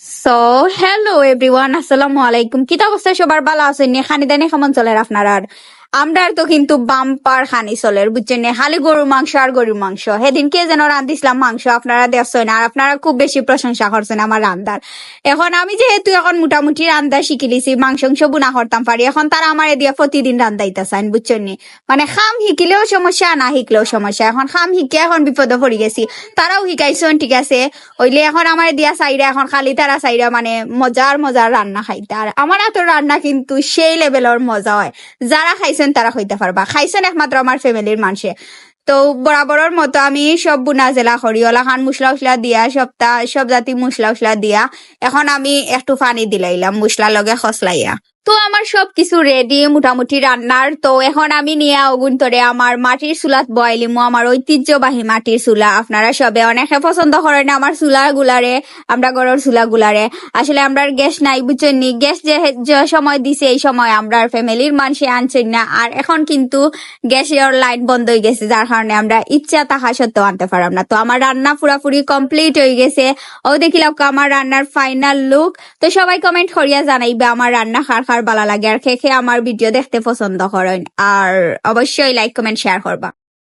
So hello everyone, আসসালামু আলাইকুম। কি অবস্থা সবার? ভালো আছেন? খানি দানি কেমন চলে আপনার? আর আমরা তো কিন্তু বাম্পার খানি চলে, বুঝছেন? খালি গরুর মাংস আর গরুর মাংস। সেদিনকে যেন রান্ধিছিলাম মাংস, আপনারা দেখছেন আর আপনারা খুব বেশি প্রশংসা করছেন আমার রান্দার। এখন আমি যেহেতু এখন মোটামুটি রান্দা শিখে লিছি, মাংস বুনা করতাম পারি, এখন তারা আমার এদিকে প্রতিদিন রান্দাইতে চান, বুঝছেন? মানে খাম শিখিলেও সমস্যা, না শিখলেও সমস্যা। এখন খাম শিখে এখন বিপদে পড়ে গেছি। তারাও শিখাইছেন, ঠিক আছে, ওইলে এখন আমার দিয়া চাইরা এখন খালি তারা চাইরা মানে মজার মজার রান্না খাইতে। আর আমার হাতের রান্না কিন্তু সেই লেভেলের মজা হয়, যারা খাইছেন তারা হইতে পারবা। খাইছেন একমাত্র আমার ফ্যামিলির মানুষে। তো বরাবরের মতো আমি সব বুনা জেলা করি, ওলা খান মশলা উসলা দিয়া সব জাতি মশলা উসলা দিয়া এখন আমি একটু পানি দিলাইলাম মশলা লগে খসলাইয়া। তো আমার সবকিছু রেডি মোটামুটি রান্নার। তো এখন আমি নিয়ে আগুন ধরে আমার মাটির চুলাত বয়ালিমু, আমার ঐতিহ্যবাহী মাটির চুলা। আপনারা সবে অনেকে পছন্দ করেন আমার চুলা গুলারে, আমরা ঘরের চুলা গুলারে। আসলে আমরা গ্যাস নাই, বুঝছেন নি? গ্যাস যে সময় দিছে এই সময় আমরা ফ্যামিলির মানুষে আনছেন না। আর এখন কিন্তু গ্যাসের লাইন বন্ধ হয়ে গেছে, যার কারণে আমরা ইচ্ছা তাহা সত্ত্বেও আনতে পারলাম না। তো আমার রান্না পুরাপুরি কমপ্লিট হয়ে গেছে। ও দেখিলাম আমার রান্নার ফাইনাল লুক। তো সবাই কমেন্ট করিয়া জানাইবে আমার রান্না কার কার ভালো লাগে আর কে কে আমার ভিডিও দেখতে পছন্দ করেন। আর অবশ্যই লাইক কমেন্ট শেয়ার করবা।